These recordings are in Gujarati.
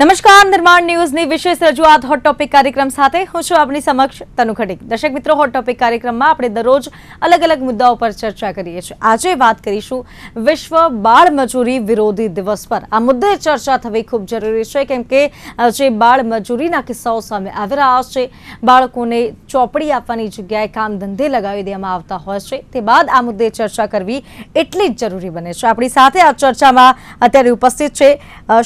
નમસ્કાર, નિર્માણ ન્યૂઝની વિશેષ રજૂઆત હોટ ટોપિક કાર્યક્રમ સાથે હું છું આપની સમક્ષ તનુ ખટીક। દર્શક મિત્રો, હોટ ટોપિક કાર્યક્રમમાં આપણે દરરોજ અલગ અલગ મુદ્દાઓ પર ચર્ચા કરીએ છીએ। આજે વાત કરીશું વિશ્વ બાળ મજૂરી વિરોધી દિવસ પર। આ મુદ્દે ચર્ચા થવી ખૂબ જરૂરી છે, કેમ કે જે બાળ મજૂરીના કિસ્સાઓ સામે આવી રહ્યા છે, બાળકોને ચોપડી આપવાની જગ્યાએ કામ ધંધે લગાવી દેવામાં આવતા હોય છે, તે બાદ આ મુદ્દે ચર્ચા કરવી એટલી જ જરૂરી બને છે। આપણી સાથે આ ચર્ચામાં અત્યારે ઉપસ્થિત છે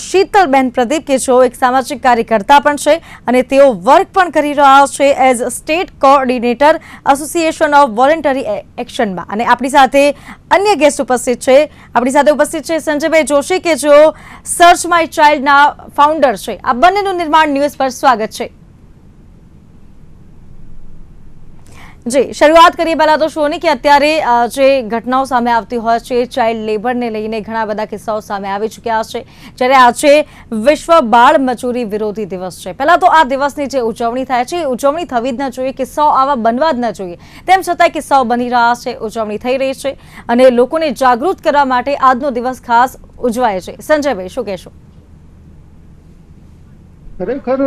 શીતલબેન પ્રદીપ, કે जो एक सामाजिक कार्यकर्ता पण छे अने तेओ वर्क पण करी रह्या छे as state coordinator association of voluntary action में। अने आपणी साथे अन्य गेस्ट उपस्थित छे। आपणी साथे उपस्थित छे संजयभाई जोशी, के जो सर्च माय चाइल्ड ना फाउंडर छे। आ बंनेनुं निर्माण न्यूज पर स्वागत छे। जी, शुरुआत करिए पहला तो शोनी कि अत्यारे जे घटनाओं सामे आवती होय छे, चाइल्ड लेबर ने लईने घणा बधा किस्साओ सामे आवी चूक्या छे, ज्यारे आजे विश्व बाळ मजूरी विरोधी दिवस छे। पहला तो आ दिवसनी जे उजवणी थाय छे, उजवणी थवी ज न जोईए, किस्साओ आवा बनवा ज न जोईए, तेम छतांय किस्साओ बनी रह्या छे, उजवणी थई रही छे अने लोकोने जागृत करवा माटे आजनो दिवस खास उजवाय छे। संजयभाई, शुं कहेशो? खरेखर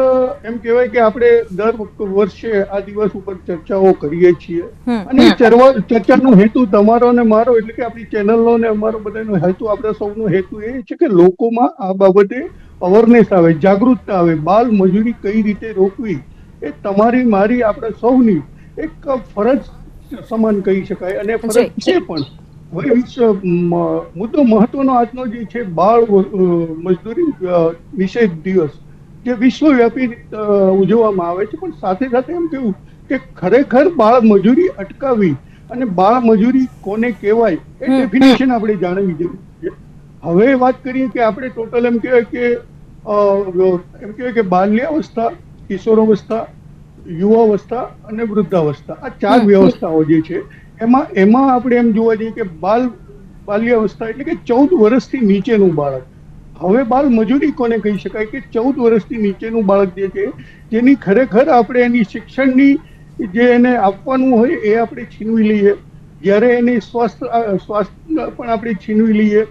एम कहेवाय के आपणे दर वर्षे आ दिवस पर चर्चाओ करीए छीए अने चर्चानो हेतु तमारो ने मारो એટલે કે આપણી ચેનલનો ને અમારો બધાનો હેતુ, આપણા સૌનો હેતુ એ છે કે લોકોમાં આ બાબતે અવેરનેસ આવે, જાગૃતતા આવે। બાળ મજૂરી કઈ રીતે રોકવી એ તમારી મારી આપણા સૌની એક ફરજ સમાન કહી શકાય અને ફરજ છે પણ। હવે મુદ્દો મહત્વનો આજનો જે છે બાળ મજદૂરી નિષેધ દિવસ જે વિશ્વવ્યાપી ઉજવવામાં આવે છે, પણ સાથે સાથે એમ કહેવું કે ખરેખર બાળ મજૂરી અટકાવવી અને બાળ મજૂરી કોને કહેવાય એ ડેફિનેશન આપણે જાણવી જરૂરી છે। હવે વાત કરીએ કે આપણે ટોટલ એમ કહેવાય કે બાલ્યાવસ્થા, કિશોરાવસ્થા, યુવાવસ્થા અને વૃદ્ધાવસ્થા, આ ચાર વ્યવસ્થાઓ જે છે એમાં આપણે એમ જોવા જઈએ કે બાલ્યાવસ્થા એટલે કે 14 વર્ષથી નીચેનું બાળક। હવે બાળ મજૂરી કોને કહી શકાય કે 14 વર્ષથી નીચેનું બાળક જે છે, જેની ખરેખર આપણે એની શિક્ષણની જે એને આપવાનું હોય એ આપણે છીનવી લઈએ, જ્યારે એની સ્વાસ્થ્ય પણ આપણે છીનવી લઈએ,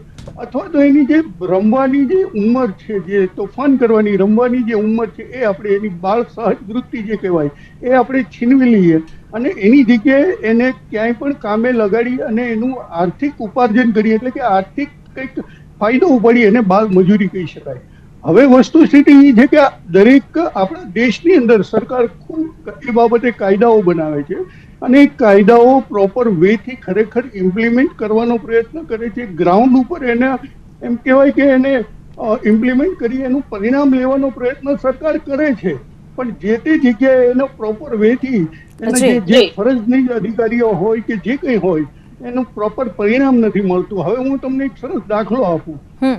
અથવા તો એની જે રમવાની જે ઉંમર છે, જે તોફાન કરવાની રમવાની જે ઉંમર છે એ આપણે એની બાળ સહજ વૃત્તિ જે કહેવાય એ આપણે છીનવી લઈએ અને એની જગ્યાએ એને ક્યાંય પણ કામે લગાડી અને એનું આર્થિક ઉપાર્જન કરીએ, એટલે કે આર્થિક કંઈક ફાયદો ઉપાડી એને બાળ મજૂરી કહી શકાય। હવે વસ્તુસ્થિતિ એ છે કે દરેક આપણા દેશની અંદર સરકાર ખૂબ એ બાબતે કાયદાઓ બનાવે છે અને એ કાયદાઓ પ્રોપર વેથી ખરેખર ઇમ્પ્લિમેન્ટ કરવાનો પ્રયત્ન કરે છે। ગ્રાઉન્ડ ઉપર એને એમ કહેવાય કે એને ઇમ્પ્લિમેન્ટ કરી એનું પરિણામ લેવાનો પ્રયત્ન સરકાર કરે છે, પણ જે તે જગ્યાએ એનો પ્રોપર વેથી એના જે ફરજની અધિકારીઓ હોય કે જે કંઈ હોય એનું પ્રોપર પરિણામ નથી મળતું। હવે હું તમને એક સરસ દાખલો આપું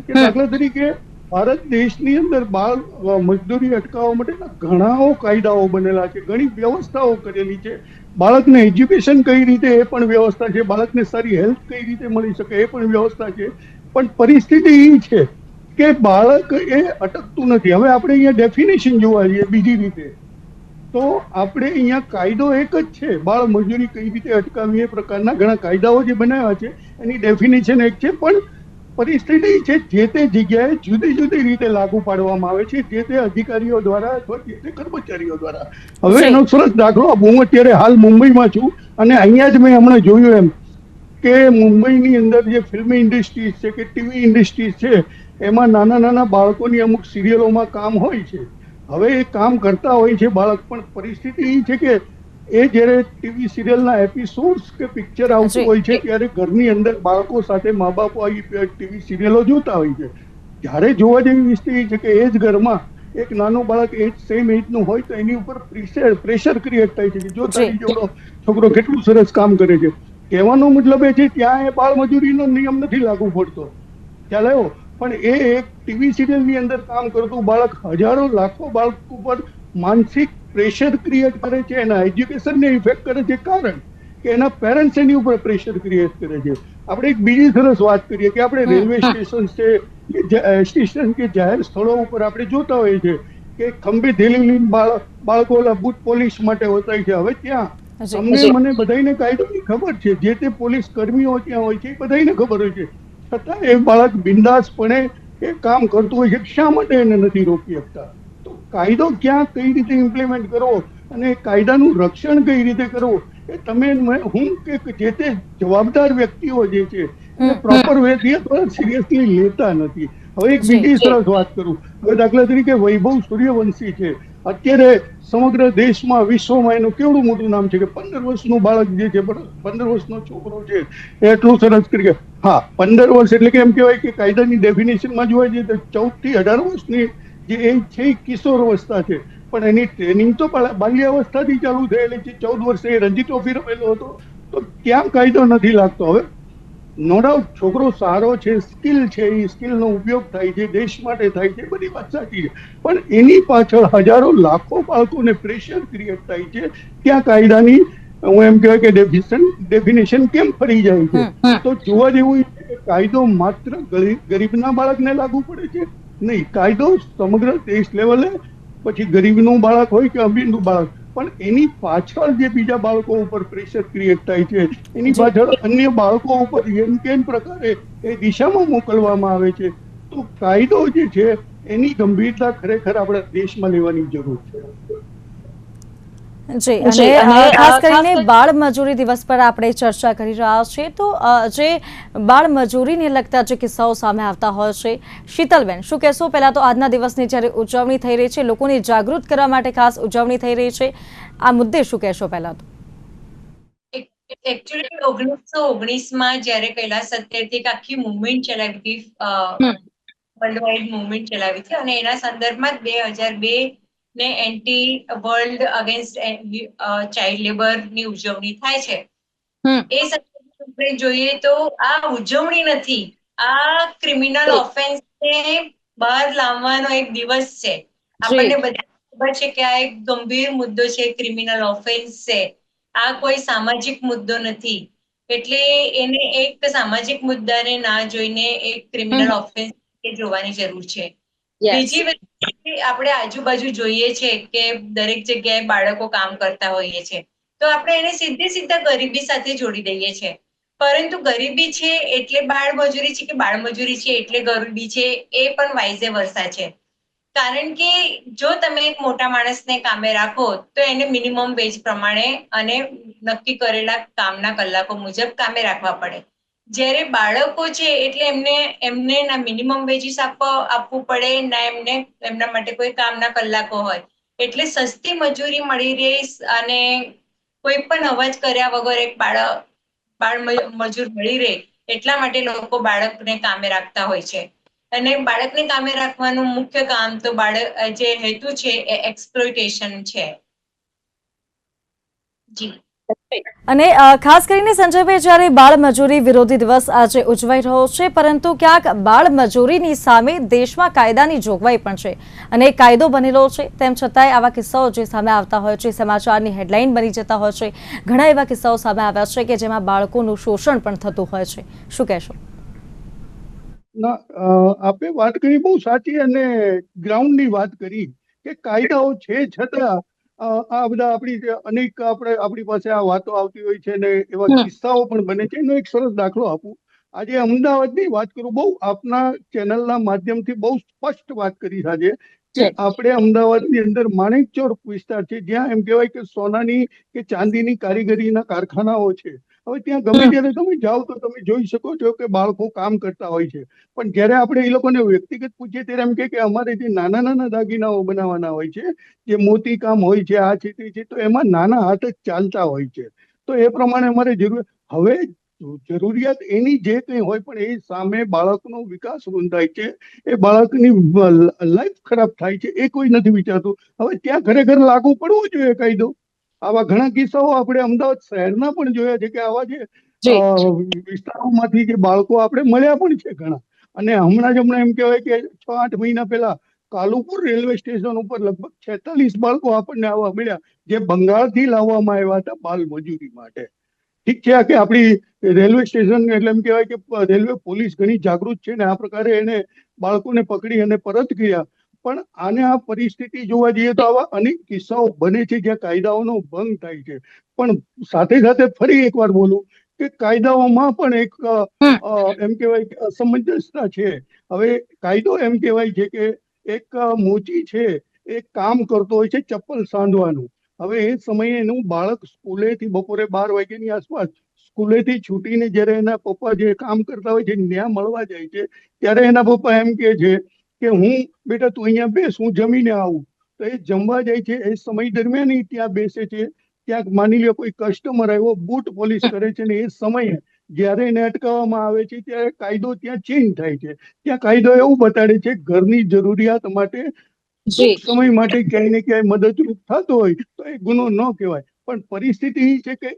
કે દાખલા તરીકે ભારત દેશની અંદર બાળ મજદૂરી અટકાવવા માટેના ઘણા કાયદાઓ બનેલા છે, ઘણી વ્યવસ્થાઓ કરેલી છે। બાળકને એજ્યુકેશન કઈ રીતે એ પણ વ્યવસ્થા છે, બાળકને સારી હેલ્થ કઈ રીતે મળી શકે એ પણ વ્યવસ્થા છે, પણ પરિસ્થિતિ એ છે કે બાળક એ અટકતું નથી। હવે આપણે અહીંયા ડેફિનેશન જોવા જઈએ બીજી રીતે તો આપણે અહીંયા કાયદો એક જ છે, બાળ મજૂરી કઈ રીતે અટકાવવી એ પ્રકારના ઘણા કાયદાઓ જે બનાવ્યા છે એની ડેફિનેશન એક છે, પણ પરિસ્થિતિ છે જે તે જગ્યાએ જુદી જુદી રીતે લાગુ પાડવામાં આવે છે, જે તે અધિકારીઓ દ્વારા અથવા જે તે કર્મચારીઓ દ્વારા। હવે એનો સરસ દાખલો આપું। હું અત્યારે હાલ મુંબઈમાં છું અને અહીંયા જ મેં હમણાં જોયું એમ કે મુંબઈની અંદર જે ફિલ્મ ઇન્ડસ્ટ્રીઝ છે કે ટીવી ઇન્ડસ્ટ્રીઝ છે એમાં નાના નાના બાળકોની અમુક સિરિયલોમાં કામ હોય છે। હવે એ કામ કરતા હોય છે બાળક, પણ પરિસ્થિતિ એ છે કે એ જ્યારે ટીવી સિરિયલના એપિસોડ્સ કે પિક્ચર આવતું હોય છે ત્યારે ઘરની અંદર બાળકો સાથે મા બાપો આવી ટીવી સિરિયલો જોતા હોય છે। જ્યારે જોવા જેવી સ્થિતિ છે કે એ જ ઘરમાં એક નાનું બાળક એ જ સેમ એજનું હોય તો એની ઉપર પ્રેશર ક્રિએટ થાય છે કે જો તારી જોડો છોકરો કેટલું સરસ કામ કરે છે। કહેવાનો મતલબ એ છે ત્યાં એ બાળ મજૂરીનો નિયમ નથી લાગુ પડતો, ખ્યાલ આવ્યો? પણ એ એક ટીવી સિરિયલની અંદર કામ કરતું બાળક હજારો લાખો બાળક ઉપર માનસિક પ્રેશર ક્રિએટ કરે છે, એના એજ્યુકેશનને ઇફેક્ટ કરે છે, કારણ કે એના પેરેન્ટ્સ એની ઉપર પ્રેશર ક્રિએટ કરે છે। આપણે એક બીજી સરસ વાત કરીએ કે આપણે રેલવે સ્ટેશન છે સ્ટેશન કે જાહેર સ્થળો ઉપર આપણે જોતા હોઈએ છીએ કે ખંભે થેલી લઈને બાળકો બુટ પોલીસ માટે હોતાય છે। હવે ત્યાં તમને મને બધાને કાયદાની ખબર છે, જે તે પોલીસ કર્મીઓ ત્યાં હોય છે એ બધાને ખબર હોય છે, છતાં એ બાળક બિંદાસપણે એ કામ કરતું હોય છે, શા માટે એને નથી રોકી શકતા? તો કાયદો ક્યાં કઈ રીતે ઇમ્પ્લિમેન્ટ કરવો અને કાયદાનું રક્ષણ કઈ રીતે કરવું, એ તમે હું કે જે તે જવાબદાર વ્યક્તિઓ જે છે એને પ્રોપર વેથી અથવા સિરિયસલી લેતા નથી. હવે એક જી બીજી સરસ વાત કરું. હવે દાખલા તરીકે વૈભવ સૂર્યવંશી છે, અત્યારે સમગ્ર દેશમાં વિશ્વમાં એનું કેવડું મોટું નામ છે કે 15 વર્ષનું બાળક જે છે, 15 વર્ષનો છોકરો છે, એ એટલું સરસ કરી. હા, 15 વર્ષ એટલે કે એમ કહેવાય કે કાયદાની ડેફિનેશનમાં જોવા જઈએ તો 14 થી 18 વર્ષની જે એજ છે એ કિશોર અવસ્થા છે, પણ એની ટ્રેનિંગ તો બાલ્યાવસ્થાથી ચાલુ થયેલી છે. 14 વર્ષે એ રણજી ટ્રોફી રમેલો હતો, તો ક્યાં કાયદો નથી લાગતો? હવે નો ડાઉટ છોકરો સારો છે, સ્કિલ છે, એ સ્કિલનો ઉપયોગ થાય છે, દેશ માટે થાય છે, બધી વાત સાચી છે, પણ એની પાછળ હજારો લાખો બાળકોને પ્રેશર ક્રિએટ થાય છે. ત્યાં કાયદાની હું એમ કહેવાય કે ડેફિનેશન કેમ ફરી જાય છે? તો જોવા જેવું કાયદો માત્ર ગરીબના બાળકને લાગુ પડે છે નહીં, કાયદો સમગ્ર દેશ લેવલે, પછી ગરીબનું બાળક હોય કે અમીરનું બાળક, પણ એની પાછળ જે બીજા બાળકો ઉપર પ્રેશર ક્રિએટ થાય છે, એની પાછળ અન્ય બાળકો ઉપર એમ કેમ પ્રકારે એ દિશામાં મોકલવામાં આવે છે, તો કાયદો જે છે એની ગંભીરતા ખરેખર આપણા દેશમાં લેવાની જરૂર છે. જી, અને ખાસ કરીને બાળ મજૂરી દિવસ પર આપણે ચર્ચા કરી રહ્યા છીએ, તો જે બાળ મજૂરીને લગતા જે કિસ્સાઓ સામે આવતા હોય છે, શીતલબેન શું કહેશો? પહેલા તો આજના દિવસની જ્યારે ઉજવણી થઈ રહી છે, લોકોને જાગૃત કરવા માટે ખાસ ઉજવણી થઈ રહી છે, આ મુદ્દે શું કહેશો? પહેલા તો એકચ્યુઅલી 1919માં જ્યારે કૈલાસ સત્યાર્થી એક આખી મુવમેન્ટ ચલાવી હતી, વર્લ્ડ વાઇડ મુવમેન્ટ ચલાવી હતી, અને એના સંદર્ભમાં 2002 ને anti world against child labour ની ઉજવણી થાય છે. એ સંદર્ભમાં આપણે જોઈએ તો આ ઉજવણી નથી, આ ક્રિમિનલ ઓફેન્સ ને બહાર લાવવાનો એક દિવસ છે. આપણને બધાને ખબર છે કે આ એક ગંભીર મુદ્દો છે, ક્રિમિનલ ઓફેન્સ છે, આ કોઈ સામાજિક મુદ્દો નથી. એટલે એને એક સામાજિક મુદ્દાને ના જોઈને એક ક્રિમિનલ ઓફેન્સ જોવાની જરૂર છે. બીજી વસ્તુ આપણે આજુબાજુ જોઈએ છે કે દરેક જગ્યાએ બાળકો કામ કરતા હોઈએ છે, તો આપણે એને સીધા ગરીબી સાથે જોડી દઈએ છે. પરંતુ ગરીબી છે એટલે બાળમજૂરી છે, કે બાળમજૂરી છે એટલે ગરીબી છે, એ પણ વાઇઝે વર્સા છે. કારણ કે જો તમે એક મોટા માણસને કામે રાખો તો એને મિનિમમ વેજ પ્રમાણે અને નક્કી કરેલા કામના કલાકો મુજબ કામે રાખવા પડે. જ્યારે બાળકો છે એટલે એમને ના મિનિમમ વેજીસ આપવું પડે, ના એમને એમના માટે કોઈ કામના કલાકો હોય, એટલે સસ્તી મજૂરી મળી રહે અને કોઈ પણ અવાજ કર્યા વગર એક બાળ મજૂર મળી રહે, એટલા માટે લોકો બાળકને કામે રાખતા હોય છે. અને બાળકને કામે રાખવાનું મુખ્ય કામ તો જે હેતુ છે એ એક્સપ્લોઇટેશન છે. જી. અને ખાસ કરીને સંજયભાઈ, જ્યારે બાળ મજૂરી વિરોધી દિવસ આજે ઉજવાઈ રહ્યો છે, પરંતુ ક્યાંક બાળ મજૂરીની સામે દેશમાં કાયદાની જોગવાઈ પણ છે અને કાયદો બનેલો છે, તેમ છતાંય આવા કિસ્સાઓ જે સામે આવતા હોય છે, સમાચારની હેડલાઇન બની જતા હોય છે, ઘણા એવા કિસ્સાઓ સામે આવ્યા છે કે જેમાં બાળકોનું શોષણ પણ થતું હોય છે, શું કહેશો? ના, આપે વાત કરી બહુ સાચી અને ગ્રાઉન્ડની વાત કરી કે કાયદાઓ છે છતાં આ બધા આપણી પાસે આ વાતો આવતી હોય છે ને એવા કિસ્સાઓ પણ બને છે. એનો એક સરસ દાખલો આપું. આજે અમદાવાદની વાત કરું, બહુ આપના ચેનલના માધ્યમથી બહુ સ્પષ્ટ વાત કરી આજે કે આપણે અમદાવાદની અંદર માણેકચોક વિસ્તાર છે, જ્યાં એમ કહેવાય કે સોનાની કે ચાંદીની કારીગરીના કારખાનાઓ છે. હવે ત્યાં ગમે ત્યારે તમે જાઓ તો તમે જોઈ શકો છો કે બાળકો કામ કરતા હોય છે, પણ જ્યારે આપણે એ લોકોને વ્યક્તિગત પૂછીએ ત્યારે એમ કે અમારે જે નાના નાના દાગીનાઓ બનાવવાના હોય છે, જે મોતી કામ હોય છે, આ છે તે છે, તો એમાં નાના હાથ જ ચાલતા હોય છે. તો એ પ્રમાણે અમારે જરૂરિયાત એની જે કંઈ હોય, પણ એ સામે બાળકનો વિકાસ રૂંધાય છે, એ બાળકની લાઈફ ખરાબ થાય છે, એ કોઈ નથી વિચારતું. હવે ત્યાં ખરેખર લાગુ પડવો જોઈએ કાયદો. આવા ઘણા કિસ્સાઓ આપણે અમદાવાદ શહેરના પણ જોયા છે કે આવા જે વિસ્તારોમાંથી જે બાળકો આપણે મળ્યા પણ છે ઘણા. અને હમણાં એમ કહેવાય કે 6-8 મહિના પહેલા કાલુપુર રેલવે સ્ટેશન ઉપર લગભગ 46 બાળકો આપણને આવા મળ્યા, જે બંગાળથી લાવવામાં આવ્યા હતા બાલ મજૂરી માટે. ઠીક છે કે આપણી રેલવે સ્ટેશન એટલે એમ કહેવાય કે રેલવે પોલીસ ઘણી જાગૃત છે ને આ પ્રકારે એને બાળકોને પકડી અને પરત કર્યા, પણ આને આ પરિસ્થિતિ જોવા જઈએ તો આવા અનેક કિસ્સાઓ બને છે જ્યાં કાયદાઓનો ભંગ થાય છે. પણ સાથે સાથે ફરી એકવાર બોલું કે કાયદાઓમાં પણ એક એમ કહેવાય કે અસમંજસતા છે. હવે કાયદો એમ કહેવાય છે કે એક મોચી છે એ કામ કરતો હોય છે ચપ્પલ સાંધવાનું. હવે એ સમયે એનું બાળક સ્કૂલેથી બપોરે 12 વાગ્યાની આસપાસ સ્કૂલેથી છૂટીને જ્યારે એના પપ્પા જે કામ કરતા હોય છે ત્યાં મળવા જાય છે, ત્યારે એના પપ્પા એમ કહે છે કે હું બેટા તું અહીંયા બેસ, હું જમીને આવું. તો એ જમવા જાય છે, એ સમય દરમિયાન ઈ ત્યાં બેસે છે. ત્યાં માની લો કોઈ કસ્ટમર આવ્યો, બૂટ પોલિશ કરે છે, ને એ સમયે જ્યારે એને અટકાવવામાં આવે છે ત્યારે કાયદો ત્યાં ચેન્જ થાય છે. ત્યાં કાયદો એવું બતાડે છે ઘરની જરૂરિયાત માટે ટૂંક સમય માટે ક્યાંય ને ક્યાંય મદદરૂપ થતો હોય તો એ ગુનો ન કહેવાય. પણ પરિસ્થિતિ એ છે કે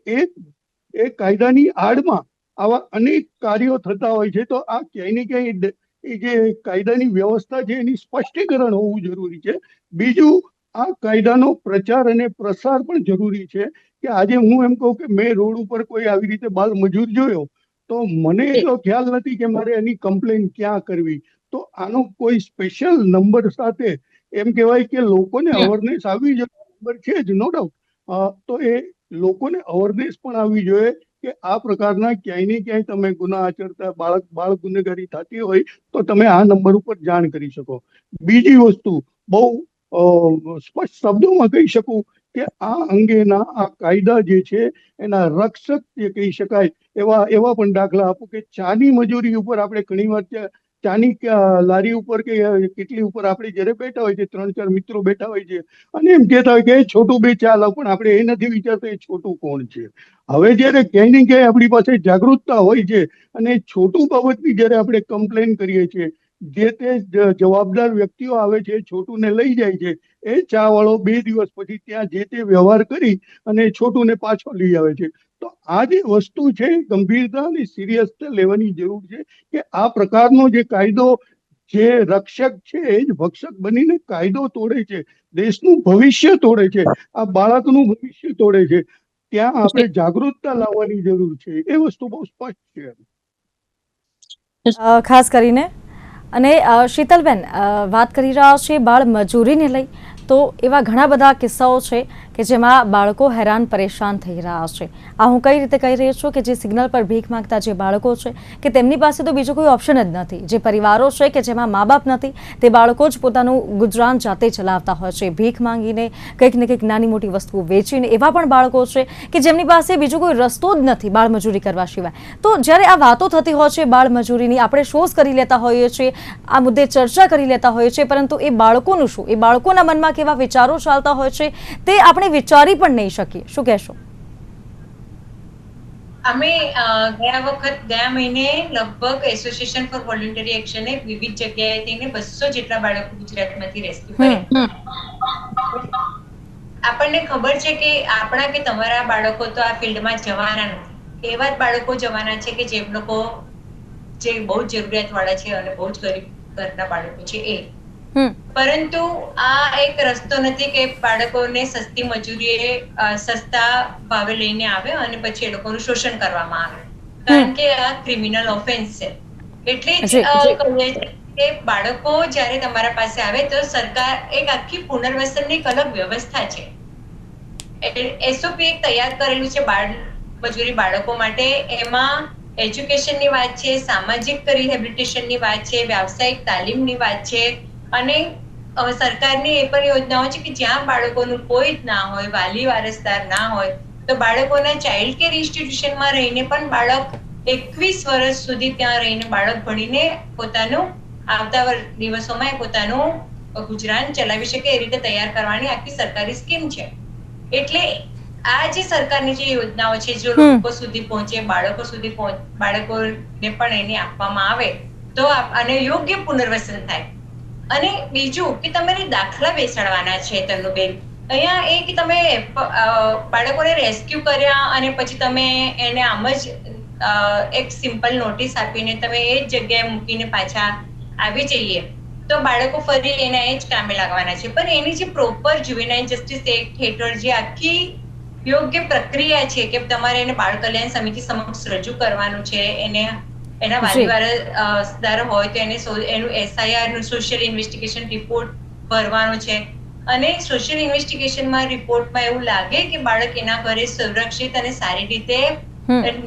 એ કાયદાની આડમાં આવા અનેક કાર્યો થતા હોય છે. તો આ ક્યાંય ને ક્યાંય એ જે કાયદાની વ્યવસ્થા છે એની સ્પષ્ટીકરણ હોવું જરૂરી છે. બીજું, આ કાયદાનો પ્રચાર અને પ્રસાર પણ જરૂરી છે. કે આજે હું એમ કહું કે મેં રોડ ઉપર કોઈ આવી રીતે બાલ મજૂર જોયો તો મને એટલો ખ્યાલ નથી કે મારે એની કમ્પ્લેન ક્યાં કરવી. તો આનો કોઈ સ્પેશિયલ નંબર સાથે એમ કહેવાય કે લોકોને અવેરનેસ આવવી જોઈએ. નંબર છે જ, નો ડાઉટ. તો એ લોકોને અવેરનેસ પણ આવવી જોઈએ કે આ પ્રકારના ક્યાંય ને ક્યાંય તમે ગુના આચરતા બાળ ગુનેગારી થતી હોય તો તમે આ નંબર ઉપર જાણ કરી શકો. બીજી વસ્તુ, બહુ સ્પષ્ટ શબ્દોમાં કહી શકું કે આ અંગેના આ કાયદા જે છે એના રક્ષક જે કહી શકાય એવા પણ દાખલા આપું કે ચાની મજૂરી ઉપર આપણે ઘણીવાર ચાની લારી ઉપર કે કેટલી ઉપર આપણે જ્યારે બેઠા હોય છે, 3-4 મિત્રો બેઠા હોય છે અને એમ કહેતા હોય કે એ છોટું બે ચા લાવ, પણ આપણે એ નથી વિચારતા એ છોટું કોણ છે. હવે જ્યારે ક્યાંય ને ક્યાંય આપણી પાસે જાગૃતતા હોય છે અને છોટું બાબતની જ્યારે આપણે કમ્પ્લેન કરીએ છીએ, જે તે જવાબદાર વ્યક્તિઓ આવે છે છોટુને લઈ જાય છે. એ ચા વાળો 2 દિવસ પછી ત્યાં જે તે વ્યવહાર કરી અને છોટુને પાછો લઈ આવે છે. તો આ જે વસ્તુ છે ગંભીરતા અને સિરિયસ લેવાની જરૂર છે કે આ પ્રકારનો જે કાયદો જે રક્ષક છે એ જ ભક્ષક બનીને કાયદો તોડે છે, દેશનું ભવિષ્ય તોડે છે, આ બાળકનું ભવિષ્ય તોડે છે. ત્યાં આપણે જાગૃતતા લાવવાની જરૂર છે. એ વસ્તુ બહુ સ્પષ્ટ છે. ખાસ કરીને અને શીતલબેન વાત કરી રહ્યા છે બાળ મજૂરીને લઈ, તો એવા ઘણા બધા કિસ્સાઓ છે કે જેમાં બાળકો હેરાન પરેશાન થઈ રહ્યા છે. આ હું કઈ રીતે કહી રહી છું કે જે સિગ્નલ પર ભીખ માંગતા જે બાળકો છે કે તેમની પાસે તો બીજો કોઈ ઓપ્શન જ નથી. જે પરિવારો છે કે જેમાં મા બાપ નથી, તે બાળકો જ પોતાનું ગુજરાન જાતે ચલાવતા હોય છે, ભીખ માંગીને કંઈક ને કંઈક નાની મોટી વસ્તુઓ વેચીને. એવા પણ બાળકો છે કે જેમની પાસે બીજો કોઈ રસ્તો જ નથી બાળ મજૂરી કરવા સિવાય. તો જ્યારે આ વાતો થતી હોય છે બાળ મજૂરીની, આપણે શોઝ કરી લેતા હોઈએ છીએ, આ મુદ્દે ચર્ચા કરી લેતા હોઈએ છીએ, પરંતુ એ બાળકોનું શું, એ બાળકોના મનમાં કેવા વિચારો ચાલતા હોય છે તે આપણે વિચારી પણ નહીં શકીએ. શું કહેશો? અમે ગયા મહિને લગભગ એસોસિએશન ફોર વોલન્ટરી એક્શને વિવિધ જગ્યાએ થઈને 200 જેટલા બાળકો ગુજરાતમાંથી રેસ્ક્યુ કર્યા. આપણને ખબર છે કે આપણા કે તમારા બાળકો તો આ ફિલ્ડમાં જવાના નથી. એવા જ બાળકો જવાના છે કે જે લોકો જે બહુ જરૂરિયાત વાળા છે અને બહુ જ ગરીબ ઘરના બાળકો છે એ. પરંતુ આ એક રસ્તો નથી કે બાળકોને સસ્તી મજૂરીએ સસ્તા ભાવે લઈને આવે અને પછી એ લોકોનું શોષણ કરવામાં આવે, કારણ કે આ ક્રિમિનલ ઓફેન્સ છે. એટલે જ કહીએ છીએ કે બાળકો જ્યારે તમારા પાસે આવે તો સરકાર એક આખી પુનર્વસનની એક અલગ વ્યવસ્થા છે. એસઓપી એક તૈયાર કરેલું છે બાળ મજૂરી બાળકો માટે. એમાં એજ્યુકેશનની વાત છે, સામાજિક રિહેબિલિટેશનની વાત છે, વ્યાવસાયિક તાલીમની વાત છે અને સરકારની એ પણ યોજનાઓ છે કે જ્યાં બાળકોનું કોઈ જ ના હોય, વાલી વારસદાર ના હોય, તો બાળકોના ચાઇલ્ડ કેર ઇન્સ્ટિટ્યુશનમાં રહીને પણ બાળક 21 વર્ષ સુધી ત્યાં રહીને બાળક ભણીને પોતાનું આવતા દિવસોમાં પોતાનું ગુજરાન ચલાવી શકે એ રીતે તૈયાર કરવાની આખી સરકારી સ્કીમ છે. એટલે આ જે સરકારની જે યોજનાઓ છે જો લોકો સુધી પહોંચે, બાળકો સુધી બાળકોને પણ એને આપવામાં આવે તો અને યોગ્ય પુનર્વસન થાય. અને બીજું કે તમારે દાખલા બેસાડવાના છે તનુબેન. અહીંયા એ કે તમે બાળકોને રેસ્ક્યુ કર્યા અને પછી તમે એને આમ જ એક સિમ્પલ નોટિસ આપીને તમે એ જ જગ્યાએ મૂકીને પાછા આવી જઈએ તો બાળકો ફરી એના એ જ કામે લાગવાના છે. પણ એની જે પ્રોપર જુવેનાઇલ જસ્ટિસ એક્ટ હેઠળ જે આખી યોગ્ય પ્રક્રિયા છે કે તમારે એને બાળ કલ્યાણ સમિતિ સમક્ષ રજૂ કરવાનું છે, એને એના વાલી વારસદાર હોય તો એનું SIR નું સોશિયલ ઇન્વેસ્ટિગેશન રિપોર્ટ ભરવાનો છે અને સોશિયલ ઇન્વેસ્ટિગેશનમાં રિપોર્ટમાં એવું લાગે કે બાળક એના ઘરે સુરક્ષિત અને સારી રીતે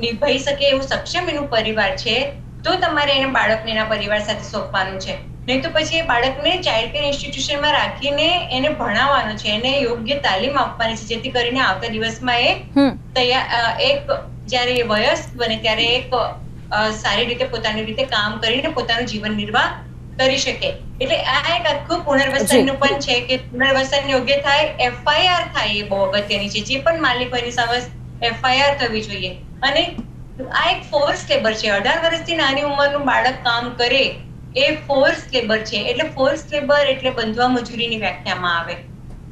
નિભાઈ શકે એવું સક્ષમ એનું પરિવાર છે, તો તમારે એને બાળકને એના પરિવાર સાથે સોંપવાનું છે. નહીં તો પછી એ બાળકને ચાઇલ્ડ કેર ઇન્સ્ટિટ્યુશનમાં રાખીને એને ભણાવવાનું છે, એને યોગ્ય તાલીમ આપવાની છે, જેથી કરીને આવતા દિવસમાં એક જ્યારે એ વયસ્ક બને ત્યારે એક સારી રીતે પોતાની રીતે કામ કરીને પોતાનું જીવન નિર્વાહ કરી શકે. એટલે આ એક આખું પુનર્વસનનું પણ છે કે પુનર્વસન યોગ્ય થાય, એફઆઈઆર થાય, એ બહુ અગત્યની છે. જે પણ માલિક હોય એની સામે એફઆઈઆર થવી જોઈએ. અને આ એક ફોર્સ લેબર છે. 18 વર્ષથી નાની ઉંમરનું બાળક કામ કરે એ ફોર્સ લેબર છે. એટલે ફોર્સ લેબર એટલે બંધવા મજૂરીની વ્યાખ્યામાં આવે.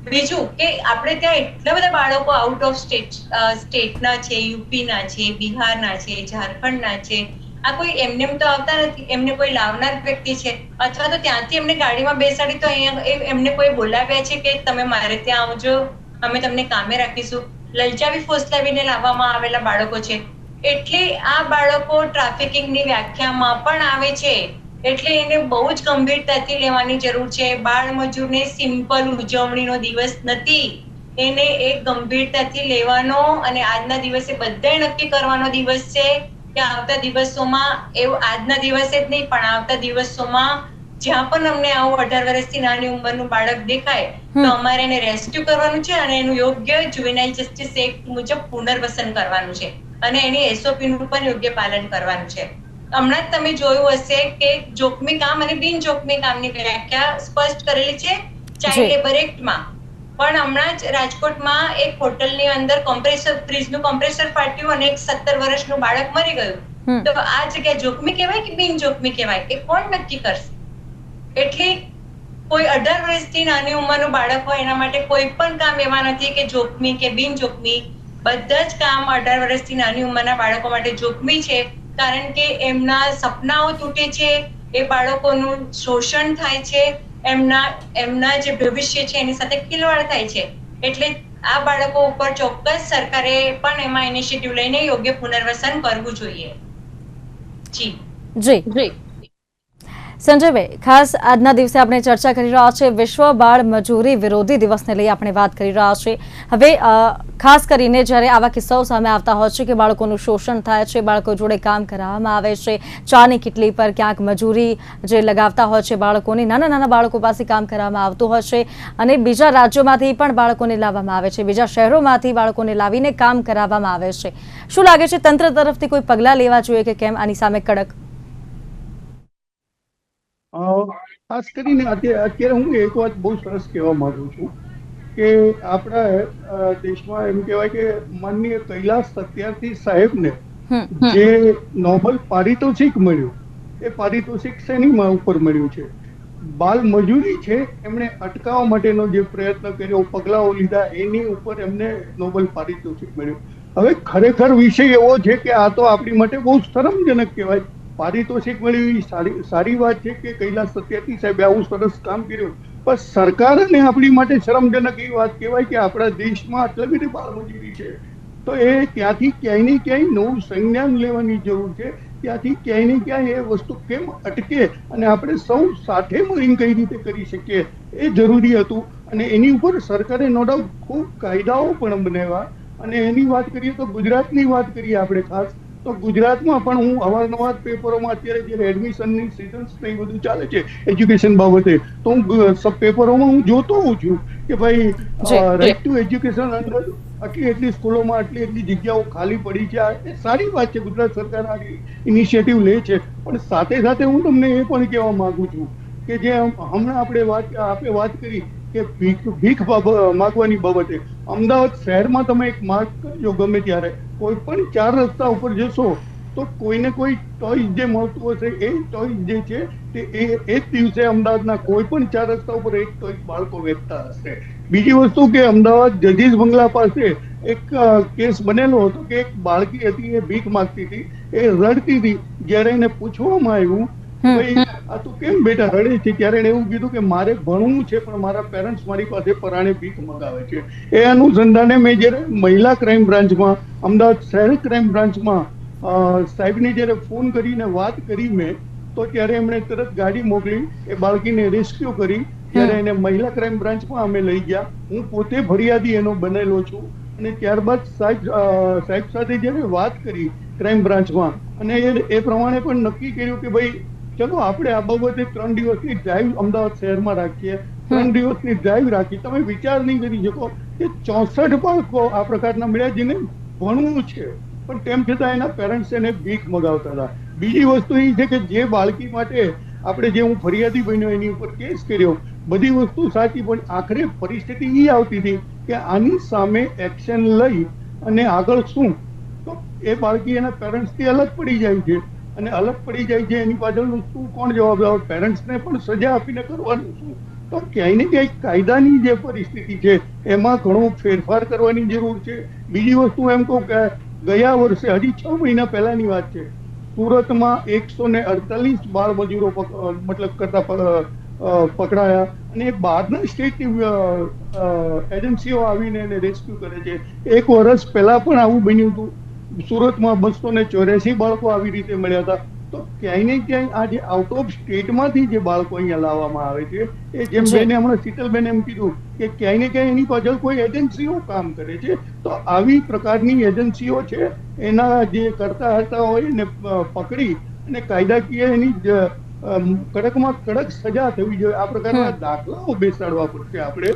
બીજું કે આપણે ત્યાં એટલા બધા બાળકો આઉટ ઓફ સ્ટેટના છે, યુપીના છે, બિહારના છે, ઝારખંડના છે. આ કોઈ એમને તો આવતા નથી, એમને કોઈ લાવનાર વ્યક્તિ છે, અથવા તો ત્યાંથી એમને ગાડીમાં બેસાડી તો અહીંયા એમને કોઈ બોલાવ્યા છે કે તમે મારે ત્યાં આવજો, અમે તમને કામે રાખીશું. લલચાવી ફોસલાવીને લાવવામાં આવેલા બાળકો છે. એટલે આ બાળકો ટ્રાફિકિંગની વ્યાખ્યામાં પણ આવે છે. એટલે એને બહુ જ ગંભીરતાથી લેવાની જરૂર છે. બાળ મજૂરને સિમ્પલ ઉજવણીનો દિવસ નથી, એને એક ગંભીરતાથી લેવાનો અને આજના દિવસે બધાએ નક્કી કરવાનો દિવસ છે કે આવતા દિવસોમાં એવું આજના દિવસે જ નહીં પણ આવતા દિવસોમાં જ્યાં પણ અમને આવું 18 વર્ષથી નાની ઉંમરનું બાળક દેખાય તો અમારે એને રેસ્ક્યુ કરવાનું છે અને એનું યોગ્ય જુવેનાઇલ જસ્ટિસ એક્ટ મુજબ પુનર્વસન કરવાનું છે અને એની એસઓપી નું પણ યોગ્ય પાલન કરવાનું છે. હમણાં જ તમે જોયું હશે કે જોખમી કામ અને બિન જોખમી કામની વ્યાખ્યા સ્પષ્ટ કરેલી છે ચાઇલ્ડ લેબર એક્ટમાં. પણ હમણાં જ રાજકોટમાં એક હોટલની અંદર ફ્રીજનું કોમ્પ્રેસર ફાટ્યું અને એક 17 વર્ષનું બાળક મરી ગયું. તો આ જગ્યા જોખમી કહેવાય કે બિન જોખમી કહેવાય એ કોણ નક્કી કરશે? એટલે કોઈ 18 વર્ષથી નાની ઉંમરનું બાળક હોય એના માટે કોઈ પણ કામ એવા નથી કે જોખમી કે બિન જોખમી. બધા જ કામ 18 વર્ષથી નાની ઉંમરના બાળકો માટે જોખમી છે, કારણ કે એમના સપનાઓ તૂટે છે, એ બાળકોનું શોષણ થાય છે, એમના જે ભવિષ્ય છે એની સાથે ખિલવાડ થાય છે. એટલે આ બાળકો ઉપર ચોક્કસ સરકારે પણ એમાં ઇનિશિયેટિવ લઈને યોગ્ય પુનર્વસન કરવું જોઈએ. જી જી સંજયભાઈ, ખાસ આજના દિવસે આપણે ચર્ચા કરી રહ્યા છે વિશ્વ બાળ મજૂરી વિરોધી દિવસને લઈ આપણે વાત કરી રહ્યા છીએ. હવે ખાસ કરીને જ્યારે આવા કિસ્સાઓ સામે આવતા હોય છે કે બાળકોનું શોષણ થાય છે, બાળકો જોડે કામ કરાવવામાં આવે છે, ચાની કિટલી પર ક્યાંક મજૂરી જે લગાવતા હોય છે બાળકોની, નાના નાના બાળકો પાસે કામ કરવામાં આવતું હોય છે અને બીજા રાજ્યોમાંથી પણ બાળકોને લાવવામાં આવે છે, બીજા શહેરોમાંથી બાળકોને લાવીને કામ કરાવવામાં આવે છે. શું લાગે છે તંત્ર તરફથી કોઈ પગલાં લેવા જોઈએ કે કેમ આની સામે કડક? ખાસ કરીને અત્યારે હું એક વાત બહુ સરસ કહેવા માંગુ છું કે આપણા દેશમાં એમ કહેવાય કે માનનીય કૈલાસ સત્યાર્થી સાહેબને જે નોબેલ પારિતોષિક મળ્યું, એ પારિતોષિક શેની ઉપર મળ્યું છે? બાલ મજૂરી છે એમણે અટકાવવા માટેનો જે પ્રયત્ન કર્યો, પગલાઓ લીધા, એની ઉપર એમને નોબેલ પારિતોષિક મળ્યું. હવે ખરેખર વિષય એવો છે કે આ તો આપણી માટે બહુ શરમજનક કહેવાય. પારિતોષિક મળ્યું એ સારી વાત છે કે કૈલાસ સત્યાર્થી સાહેબે આવું સરસ કામ કર્યું, પણ સરકારને આપણી માટે શરમજનક એ વાત કહેવાય કે આપણા દેશમાં આટલી બધી બાળમજૂરી છે. તો એ ત્યાંથી ક્યાંય ને ક્યાંય નવું સંજ્ઞાન લેવાની જરૂર છે. ત્યાંથી ક્યાંય ને ક્યાંય એ વસ્તુ કેમ અટકે અને આપણે સૌ સાથે મળીને કઈ રીતે કરી શકીએ એ જરૂરી હતું. અને એની ઉપર સરકારે નો ડાઉટ ખૂબ કાયદાઓ પણ બનાવ્યા. અને એની વાત કરીએ તો ગુજરાતની વાત કરીએ આપણે ખાસ તો ગુજરાતમાં પણ હું અવારનવાર પેપરોમાં અત્યારે જ્યારે એડમિશનની સિઝન્સ ને એ બધું ચાલે છે એજ્યુકેશન બાબતે, તો હું પેપરોમાં હું જોતો હોઉં છું કે ભાઈ રાઇટ ટુ એજ્યુકેશન અંદર એટલી સ્કૂલોમાં એટલી જગ્યાઓ ખાલી પડી છે. એ સારી વાત છે, ગુજરાત સરકાર આ ઇનિશિયેટિવ લે છે. પણ સાથે સાથે હું તમને એ પણ કહેવા માંગુ છું કે જે હમણાં આપણે વાત કરી કે ભીખ માગવાની બાબતે, અમદાવાદ શહેરમાં તમે એક માર્ક કરજો, ગમે ત્યારે કોઈ પણ 4 રસ્તા ઉપર જશો તો કોઈને કોઈ ટોયસ જે મળતું હશે એ ટોયસ જે છે તે એ જ દિવસે અમદાવાદના કોઈ પણ 4 રસ્તા ઉપર એક ટોયસ બાળકો વેચતા હશે. બીજી વસ્તુ કે અમદાવાદ જજીસ બંગલા પાસે એક કેસ બનેલો હતો કે એક બાળકી હતી, એ ભીખ માંગતી હતી, એ રડતી હતી. જ્યારે એને પૂછવામાં આવ્યું ભાઈ આ તું કેમ બેટા રડે છે, ત્યારે એને એવું કીધું કે મારે ભણવું છે પણ મારા પેરેન્ટ્સ મારી પાસે પરાણે ભીખ મંગાવે છે. એ અનુસંધાને મેં જ્યારે મહિલા ક્રાઇમ બ્રાન્ચમાં, અમદાવાદ શહેર ક્રાઇમ બ્રાન્ચમાં સાહેબને જ્યારે ફોન કરીને વાત કરી મેં, તો ત્યારે એમણે તરત ગાડી મોકલી, એ બાળકીને રેસ્ક્યુ કરી. ત્યારે એને મહિલા ક્રાઇમ બ્રાન્ચમાં અમે લઈ ગયા. હું પોતે ફરિયાદી એનો બનેલો છું. અને ત્યારબાદ સાહેબ સાથે જ્યારે વાત કરી ક્રાઇમ બ્રાન્ચમાં, અને એ પ્રમાણે પણ નક્કી કર્યું કે ભાઈ ચલો આપણે આ બાબતે 3 દિવસની ડ્રાઈવ અમદાવાદ શહેરમાં રાખીએ. 3 દિવસની ડ્રાઈવ રાખી. તમે વિચાર નહીં કરી શકો કે 64 બાળકો આ પ્રકારના મળ્યા જેને ભણવું છે પણ તેમ છતાં એના પેરેન્ટ્સ એને ભીખ મગાવતા હતા. બીજી વસ્તુ એ છે કે જે બાળકી માટે આપણે જે હું ફરિયાદી બન્યો એની ઉપર કેસ કર્યો, બધી વસ્તુ સાચી, પણ આખરે પરિસ્થિતિ એ આવતી હતી કે આની સામે એક્શન લઈ અને આગળ શું, તો એ બાળકી એના પેરેન્ટ્સથી અલગ પડી જાય છે, અને અલગ પડી જાય છે એની પાછળનું શું, કોણ જવાબદાર? પેરેન્ટ્સને પણ સજા આપીને કરવાનું શું? તો ક્યાંય ને ક્યાંય કાયદાની જે પરિસ્થિતિ છે એમાં ઘણો ફેરફાર કરવાની જરૂર છે. બીજી વસ્તુ એમ કહું કે ગયા વર્ષે, હજી 6 મહિના પહેલાની વાત છે, સુરતમાં 148 બાળ મજૂરો મતલબ કરતા પકડાયા, અને બહારના સ્ટેટની એજન્સીઓ આવીને એને રેસ્ક્યુ કરે છે. 1 વર્ષ પહેલા પણ આવું બન્યું હતું. સુરતમાં 284 બાળકો આવી રીતે મળ્યા હતા. તો ક્યાંય ને ક્યાંય આ જે આઉટ ઓફ સ્ટેટમાંથી જે બાળકો અહીંયા લાવવામાં આવે છે, એ જેમ બેને હમણાં શીતલબેન એમ કીધું કે ક્યાંય ને ક્યાંય એની પાછળ કોઈ એજન્સીઓ કામ કરે છે. તો આવી પ્રકારની એજન્સીઓ છે એના જે કરતા હતા હોય એને પકડી અને કાયદાકીય એની કડકમાં કડક સજા થવી જોઈએ. આ પ્રકારના દાખલાઓ બેસાડવા પડશે આપણે.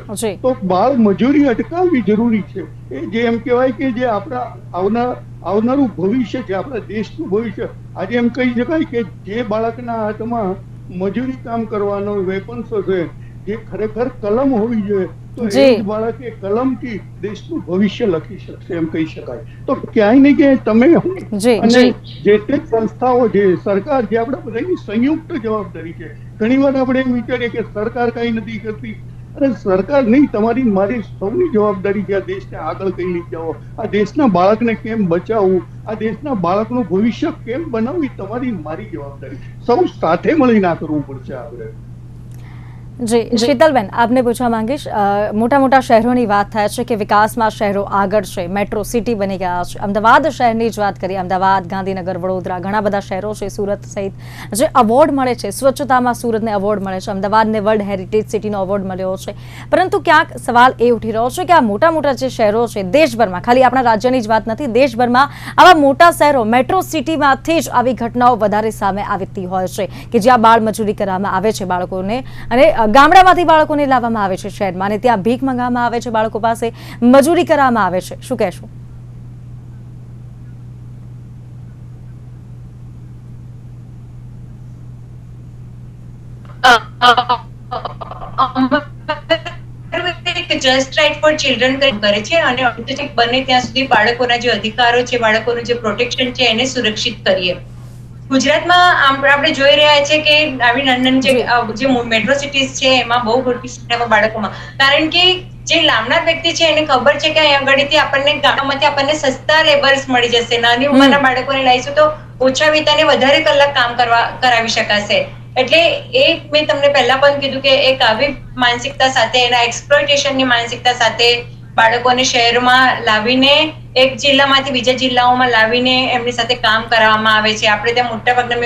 તો બાળ મજૂરી અટકાવવી જરૂરી છે. એ જે એમ કહેવાય કે જે આપણા આવનારું ભવિષ્ય છે, આપણા દેશનું ભવિષ્ય. આજે એમ કહી શકાય કે જે બાળકના હાથમાં મજૂરી કામ કરવાનો વેપન્સ હશે, જે ખરેખર કલમ હોવી જોઈએ, તો એ જ બાળક એ કલમથી દેશનું ભવિષ્ય લખી શકશે, એમ કહી શકાય. તો ક્યાંય ને ક્યાંય તમે અને જે તે સંસ્થાઓ છે, સરકાર, જે આપણા બધાની સંયુક્ત જવાબદારી છે. ઘણી વાર આપણે એમ વિચારીએ કે સરકાર કઈ નથી કરતી. અરે સરકાર નહીં, તમારી મારી સૌની જવાબદારી છે આ દેશને આગળ કઈ લઈ જાઓ, આ દેશના બાળકને કેમ બચાવવું, આ દેશના બાળકનું ભવિષ્ય કેમ બનાવવું, તમારી મારી જવાબદારી. સૌ સાથે મળીને આ કરવું પડશે આપણે. જી શીતલબેન, આપને પૂછવા માંગીશ, મોટા મોટા શહેરોની વાત થાય છે કે વિકાસમાં શહેરો આગળ છે, મેટ્રો સિટી બની ગયા છે. અમદાવાદ શહેરની જ વાત કરીએ, અમદાવાદ, ગાંધીનગર, વડોદરા, ઘણા બધા શહેરો છે, સુરત સહિત જે અવોર્ડ મળે છે, સ્વચ્છતામાં સુરતને અવોર્ડ મળે છે, અમદાવાદને વર્લ્ડ હેરિટેજ સિટીનો અવોર્ડ મળ્યો છે. પરંતુ ક્યાંક સવાલ એ ઉઠી રહ્યો છે કે આ મોટા મોટા જે શહેરો છે દેશભરમાં, ખાલી આપણા રાજ્યની જ વાત નથી, દેશભરમાં આવા મોટા શહેરો, મેટ્રો સિટીમાંથી જ આવી ઘટનાઓ વધારે સામે આવતી હોય છે કે જ્યાં બાળ મજૂરી કરવામાં આવે છે બાળકોને, અને ગામડામાંથી બાળકોને લાવવામાં આવે છે શહેરમાં, અને ત્યાં ભીખ મંગાવવામાં આવે છે, બાળકો પાસે મજૂરી કરવામાં આવે છે. શું કહેશો? જસ્ટ રાઇટ ફોર ચિલ્ડ્રન કરે છે, અને બને ત્યાં સુધી બાળકોના જે અધિકારો છે, બાળકોનું જે પ્રોટેક્શન છે એને સુરક્ષિત કરીએ. ગુજરાતમાં આપણે જોઈ રહ્યા છે કે આવી નાની જે મેટ્રો સિટીઝ છે એમાં બહુ મોટી સંખ્યામાં બાળકોમાં, કારણ કે જે લાવનાર વ્યક્તિ છે એને ખબર છે કે અહીંયા આગળથી આપણને ગામમાંથી આપણને સસ્તા લેબર્સ મળી જશે, નાની ઉંમરના બાળકોને લાવીશું તો ઓછા વેતને વધારે કલાક કામ કરાવી શકાશે. એટલે એ મેં તમને પહેલા પણ કીધું કે એક આવી માનસિકતા સાથે, એના એક્સપ્લોઇટેશનની માનસિકતા સાથે બાળકોને શહેરમાં લાવીને, એક જિલ્લામાંથી બીજા જિલ્લાઓમાં લાવીને એમની સાથે કામ કરાવવામાં આવે છે. આપણે ત્યાં મોટા ભાગના,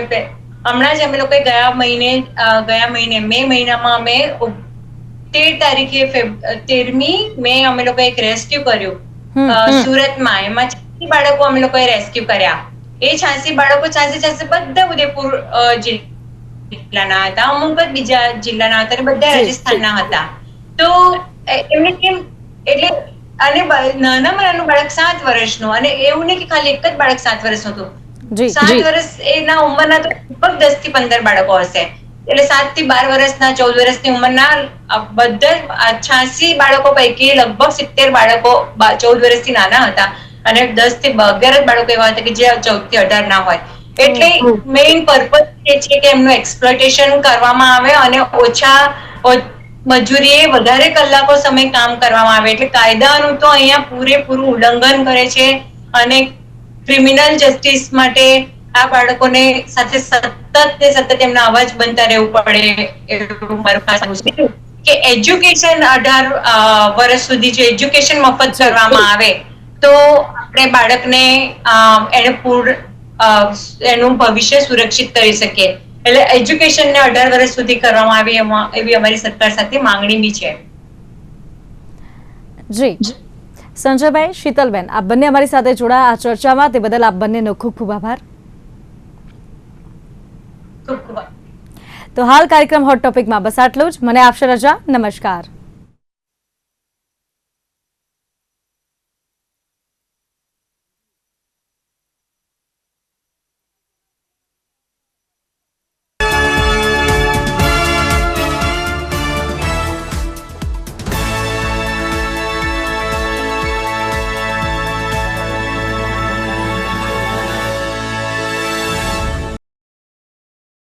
હમણાં જ અમે લોકો ગયા મહિને મે મહિનામાં અમે 13મી મે અમે લોકો એક રેસ્ક્યુ કર્યું સુરતમાં. એમાં 86 બાળકો અમે લોકોએ રેસ્ક્યુ કર્યા. એ 86 બાળકો 86 બધા ઉદયપુર જિલ્લાના હતા, અમુક જ બીજા જિલ્લાના હતા, અને બધા રાજસ્થાનના હતા. તો એમને કેમ, એટલે અને નાનામાં નાનું બાળક 7 વર્ષનું, અને એવું નહીં કે ખાલી એક જ બાળક 7 વર્ષનું હતું, 7 વર્ષ એના ઉંમરના તો લગભગ 10 થી 15 બાળકો હશે. એટલે 7 થી 12 વર્ષના, 14 વર્ષની ઉંમરના બધા 86 બાળકો પૈકી લગભગ 70 બાળકો 14 વર્ષથી નાના હતા, અને 10 થી 11 બાળકો એવા હતા કે જે 14 થી 18 ના હોય. એટલે મેઇન પર્પઝ એ છે કે એમનું એક્સપ્લોટેશન કરવામાં આવે અને ઓછા મજૂરીએ વધારે કલાકો સમય કામ કરવામાં આવે. એટલે કાયદાનું તો અહીંયા પૂરેપૂરું ઉલ્લંઘન કરે છે, અને ક્રિમિનલ જસ્ટિસ માટે આ બાળકોને સાથે સતત એમના અવાજ બનતા રહેવું પડે. એવું મારું ખાસ કે એજ્યુકેશન 18 વર્ષ સુધી જો એજ્યુકેશન મફત કરવામાં આવે તો આપણે બાળકને એનું ભવિષ્ય સુરક્ષિત કરી શકીએ. એટલે એજ્યુકેશનને 18 વર્ષ સુધી કરવામાં આવે એવી અમારી સરકાર સાથે માંગણી બી છે. જી સંજયભાઈ, શીતલબેન, આપ બંને અમારી સાથે જોડાયા આ ચર્ચામાં, તે બદલ આપ બંનેનો ખૂબ ખૂબ આભાર. ખૂબ ખૂબ તો હાલ કાર્યક્રમ હોટ ટોપિકમાં બસ આટલું જ. મને આપશે રજા. નમસ્કાર.